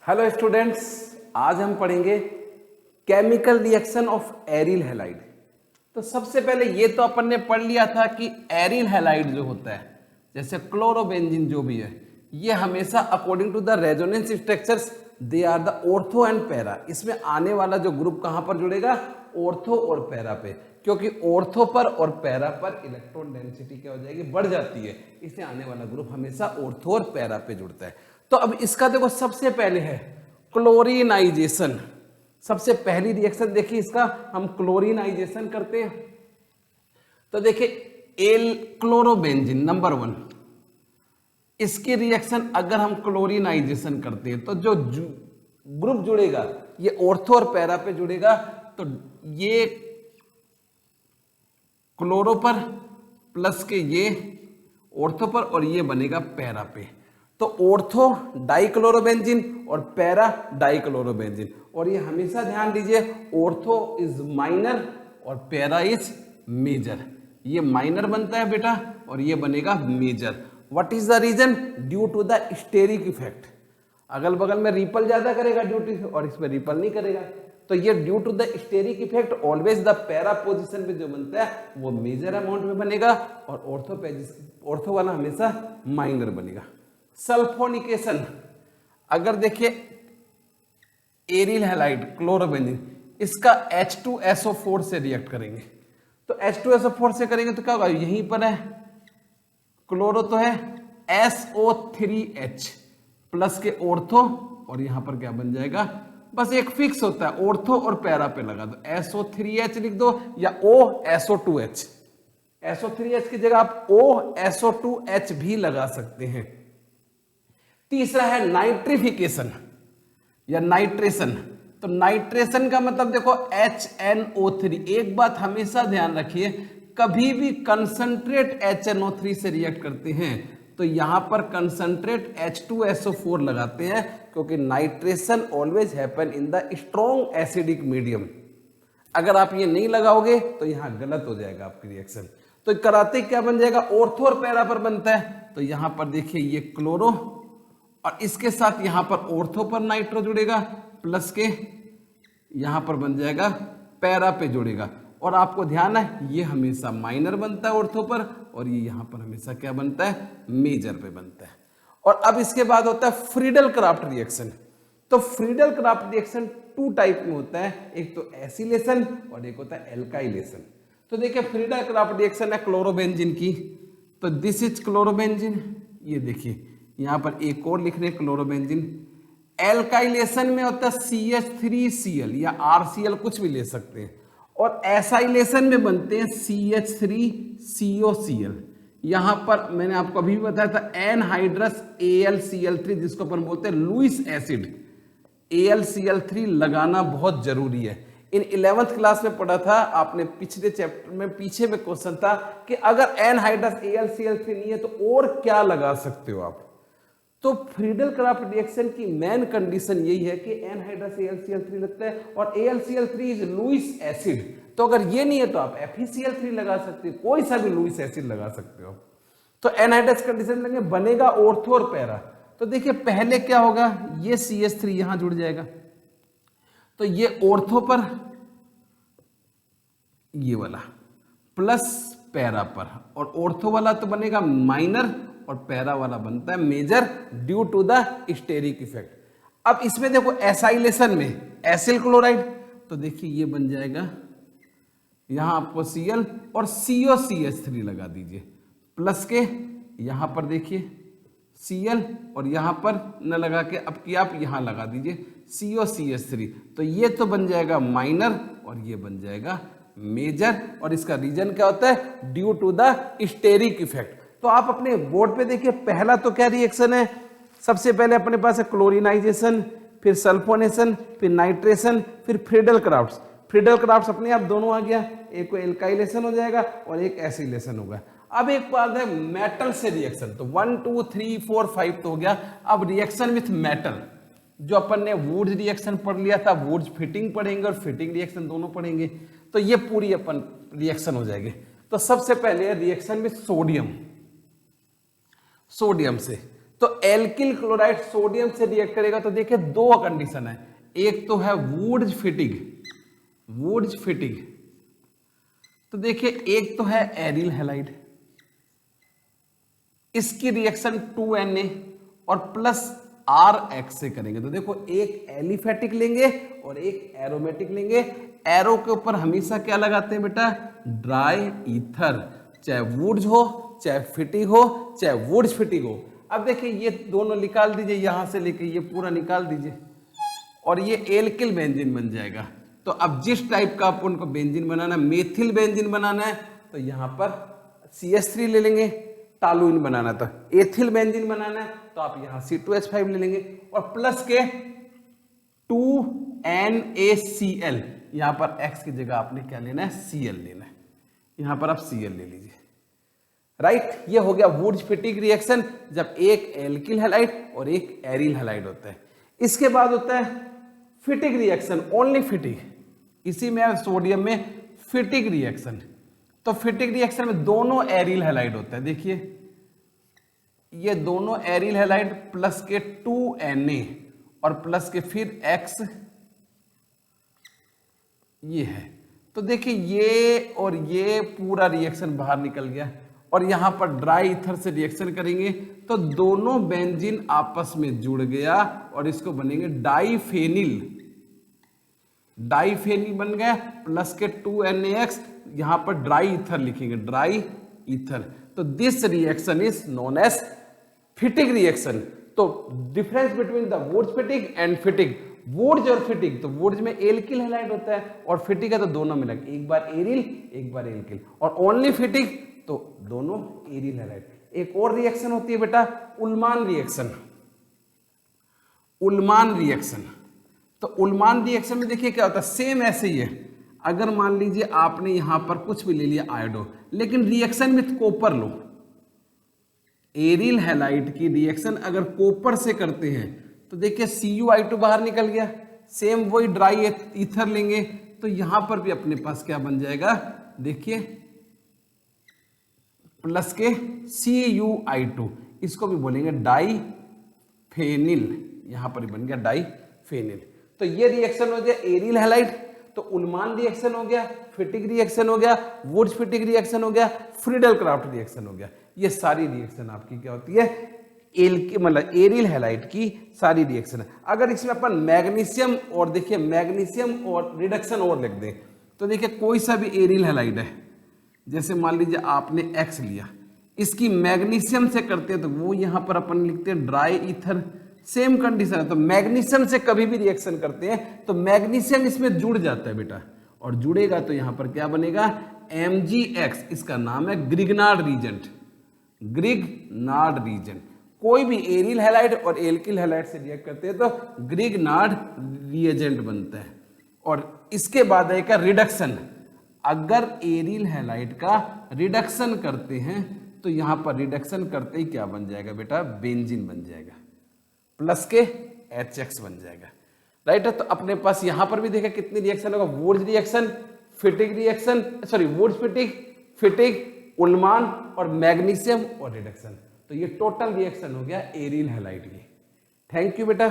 Hello students, आज हम पढ़ेंगे chemical reaction of aryl halide. तो सबसे पहले ये तो अपन ने पढ़ लिया था कि एरिल हैलाइड जो होता है, जैसे क्लोरोबेंजीन जो भी है, ये हमेशा according to the resonance structures they are the ortho and para. इसमें आने वाला जो ग्रुप कहां पर जुड़ेगा? ऑर्थो और पैरा पे, क्योंकि ऑर्थो पर और पैरा पर इलेक्ट्रॉन डेंसिटी क्या हो जाएगी? बढ़ जाती है। इससे आने वाला ग्रुप हमेशा ऑर्थो और पैरा पे जुड़ता है। तो अब इसका देखो, सबसे पहले है क्लोरीनाइजेशन। सबसे पहली रिएक्शन देखिए इसका, हम क्लोरीनाइजेशन करते हैं। तो देखिए एल क्लोरोबेंजीन नंबर 1, इसकी रिएक्शन अगर हम क्लोरीनाइजेशन करते हैं तो जो ग्रुप जुड़ेगा ये ऑर्थो और पैरा पे जुड़ेगा। तो ये क्लोरो पर प्लस के ये ऑर्थो पर और ये बनेगा पैरा पे। तो ऑर्थो डाइक्लोरोबेंजीन और पैरा डाइक्लोरोबेंजीन। और ये हमेशा ध्यान दीजिए, ऑर्थो इज माइनर और पैरा इज मेजर। ये माइनर बनता है बेटा और ये बनेगा major. What is the reason? Due to the steric effect. अगल बगल में रिपल ज्यादा करेगा ड्यूटी से और इसमें रिपल नहीं करेगा। तो ये due to the steric effect always the para position पे जो बनता है वो मेजर अमाउंट में बनेगा और ऑर्थो वाला हमेशा माइनर बनेगा। सल्फोनिकेशन, अगर देखिए एरिल हैलाइड क्लोरोबेंजीन, इसका H2SO4 से रिएक्ट करेंगे। तो H2SO4 से करेंगे तो क्या होगा? यहीं पर है क्लोरो तो है SO3H प्लस के ऑर्थो और यहां पर क्या बन जाएगा? बस एक फिक्स होता है, ऑर्थो और पैरा पे लगा दो, SO3H लिख दो या OSO2H। SO3H की जगह आप OSO2H भी लगा सकते हैं। तीसरा है नाइट्रिफिकेशन या नाइट्रेशन। तो नाइट्रेशन का मतलब देखो HNO3। एक बात हमेशा ध्यान रखिए, कभी भी कंसंट्रेट HNO3 से रिएक्ट करते हैं तो यहां पर कंसंट्रेट H2SO4 लगाते हैं, क्योंकि nitration always happen in the strong acidic medium. अगर आप ये नहीं लगाओगे तो यहां गलत हो जाएगा आपकी रिएक्शन। तो कराते क्या बन जाएगा? ऑर्थो और पैरा पर बनता है। तो यहां पर देखिए ये क्लोरो और इसके साथ यहां पर ऑर्थो पर नाइट्रो जुड़ेगा प्लस के यहां पर बन जाएगा पैरा पे जुड़ेगा। और आपको ध्यान है ये हमेशा माइनर बनता है ऑर्थो पर और ये यहां पर हमेशा क्या बनता है? मेजर पे बनता है। और अब इसके बाद होता है फ्रीडल क्राफ्ट रिएक्शन। तो फ्रीडल क्राफ्ट रिएक्शन 2 टाइप में होता है, एक तो एसिलेशन और एक होता है एल्काइलेशन। तो देखिए फ्रीडल क्राफ्ट रिएक्शन है क्लोरोबेंजीन की। तो दिस इज क्लोरोबेंजीन, ये देखिए यहां पर एक और लिख रहे हैं क्लोरोबेंजीन। एल्काइलेशन में होता है CH3Cl या RCl, कुछ भी ले सकते हैं। और एसाइलेशन में बनते हैं CH3COCl। यहां पर मैंने आपको अभी भी बताया था एनहाइड्रस AlCl3, जिसको अपन बोलते हैं लुईस एसिड। AlCl3 लगाना बहुत जरूरी है। इन 11th क्लास में पढ़ा था आपने, पिछले चैप्टर में पीछे में क्वेश्चन था कि अगर एनहाइड्रस AlCl3 नहीं है तो और क्या लगा सकते हो आप। तो फ्रीडल क्राफ्ट रिएक्शन की मेन कंडीशन यही है कि एनहाइड्रस AlCl3 लगता है और AlCl3 इज लुईस एसिड। तो अगर ये नहीं है तो आप FeCl3 लगा सकते हो, कोई सा भी लुईस एसिड लगा सकते हो। तो एनहाइड्रस कंडीशन लगे बनेगा ऑर्थो और पैरा। तो देखिए पहले क्या होगा, ये CH3 यहां जुड़ जाएगा तो ये ऑर्थो पर ये वाला प्लस पैरा पर, और ऑर्थो वाला तो बनेगा माइनर और पैरा वाला बनता है major due to the steric effect. अब इसमें देखो एसाइलेशन में एसिल क्लोराइड, तो देखिए ये बन जाएगा यहां आपको Cl और COCH3 लगा दीजिए प्लस के यहां पर देखिए Cl और यहां पर न लगा के अब की आप यहां लगा दीजिए COCH3। तो ये तो बन जाएगा माइनर और ये बन जाएगा मेजर। और इसका रीजन क्या होता है? Due to the steric effect. तो आप अपने बोर्ड पे देखिए पहला तो क्या रिएक्शन है? सबसे पहले अपने पास है क्लोरीनाइजेशन, फिर सल्फोनेशन, फिर नाइट्रेशन, फिर फ्रीडल क्राफ्ट्स। फ्रीडल क्राफ्ट्स अपने आप दोनों आ गया, एक को एल्काइलेशन हो जाएगा और एक एसिलेशन होगा। अब एक बात है मेटल से रिएक्शन, तो 1 2 3 4 5 तो हो गया। अब रिएक्शन विथ मेटल, जो अपन ने वुड्स रिएक्शन पढ़ लिया था, वुड्स फिटिंग पढ़ेंगे और फिटिंग रिएक्शन दोनों पढ़ेंगे। तो ये पूरी अपन रिएक्शन हो जाएगी। तो सबसे पहले रिएक्शन विथ सोडियम, सोडियम से तो एल्किल क्लोराइड सोडियम से रिएक्ट करेगा तो देखिए दो कंडीशन है, एक तो है वुड्स फिटिग, तो देखिए एक तो है एरिल हैलाइड, इसकी रिएक्शन 2Na और प्लस RX से करेंगे। तो देखो एक एलिफेटिक लेंगे और एक एरोमेटिक लेंगे। एरो के ऊपर हमेशा क्या लगाते हैं बेटा, ड्राई ईथर, चाहे वुड्स हो चाहे फिटिग हो चाहे वुड्स फिटिग हो। अब देखिए ये दोनों निकाल दीजिए, यहां से लेके ये पूरा निकाल दीजिए और ये एल्किल बेंजीन बन जाएगा। तो अब जिस टाइप का अपन को बेंजीन बनाना है, मेथिल बेंजीन बनाना है, तो यहां पर CH3 ले लेंगे। टालुइन बनाना तो एथिल बेंजीन बनाना है तो आप यहां C2H5 ले लेंगे और प्लस के 2NaCl, यहां पर X की जगह आपने क्या लेना है, Cl लेना है, यहां पर आप Cl ले लीजिए। राइट, ये हो गया वुड्स फिटिग रिएक्शन, जब एक एल्किल हैलाइड और एक एरिल हैलाइड होता है। इसके बाद होता है फिटिग रिएक्शन, ओनली फिटिग, इसी में सोडियम में फिटिग रिएक्शन। तो फिटिग रिएक्शन में दोनों एरिल हैलाइड होता है, देखिए ये दोनों एरिल हैलाइड प्लस के 2Na और प्लस के फिर X ये है। तो देखिए ये और ये पूरा रिएक्शन बाहर निकल गया और यहां पर ड्राई ईथर से रिएक्शन करेंगे तो दोनों बेंजीन आपस में जुड़ गया और इसको बनेंगे डाइफेनिल बन गया, प्लस के 2NaX, यहां पर ड्राई ईथर लिखेंगे, ड्राई ईथर। तो this reaction is known as Fittig reaction. तो difference between the Wurtz Fittig and Fittig, Wurtz और फिटिग, तो वुड्स में एल्किल हैलाइड होता है और फिटिग है तो दोनों मिला, एक बार एरिल एक बार एल्किल, और ओनली फिटिग तो दोनों एरिल हैलाइड। एक और रिएक्शन होती है बेटा उल्मान रिएक्शन। तो उल्मान रिएक्शन में देखिए क्या होता है, सेम ऐसे ही है। अगर मान लीजिए आपने यहां पर कुछ भी ले लिया आयोडो, लेकिन reaction with copper low, aryl halide की रिएक्शन अगर कॉपर से करते हैं तो देखिए CuI2 बाहर निकल गया, सेम वही ड्राई ईथर लेंगे तो यहां पर भी अपने पास क्या बन जाएगा, देखिए प्लस के CuI2, इसको भी बोलेंगे डाइफेनिल, यहां पर बन गया डाइफेनिल। तो ये रिएक्शन हो गया एरिल हैलाइड, तो उल्मान रिएक्शन हो गया, फिटिग रिएक्शन हो गया, वुड्स फिटिग रिएक्शन हो गया, फ्रीडल क्राफ्ट रिएक्शन हो गया। ये सारी रिएक्शन आपकी क्या होती है, मतलब एरिल हैलाइड की सारी रिएक्शन है। अगर इसमें अपन मैग्नीशियम और देखिए मैग्नीशियम और रिडक्शन और लिख दें तो देखिए कोई सा भी एरिल हैलाइड है, जैसे मान लीजिए आपने X लिया, इसकी मैग्नीशियम से करते हैं तो वो यहां पर अपन लिखते हैं ड्राई ईथर, सेम कंडीशन है। तो मैग्नीशियम से कभी भी रिएक्शन करते हैं तो मैग्नीशियम इसमें जुड़ जाता है बेटा, और जुड़ेगा तो यहां पर क्या बनेगा, MgX, इसका नाम है ग्रिग्नार्ड रीजेंट। कोई भी एरिल हैलाइड और एल्किल हैलाइड से रिएक्ट करते हैं तो ग्रिग्नार्ड रिएजेंट बनता है। और इसके बाद आएगा रिडक्शन, अगर एरिल हैलाइड का रिडक्शन करते हैं तो यहां पर रिडक्शन करते ही क्या बन जाएगा बेटा, बेंजीन बन जाएगा, प्लस के HX बन जाएगा। राइट है, तो अपने पास यहां पर भी देखा कितनी रिएक्शन होगा, Wurtz reaction, Fittig reaction, sorry Wurtz Fittig, Ullmann और मैग्नीशियम और रिडक्शन। तो ये टोटल रिएक्शन हो गया एरिल हैलाइड की। थैंक यू बेटा।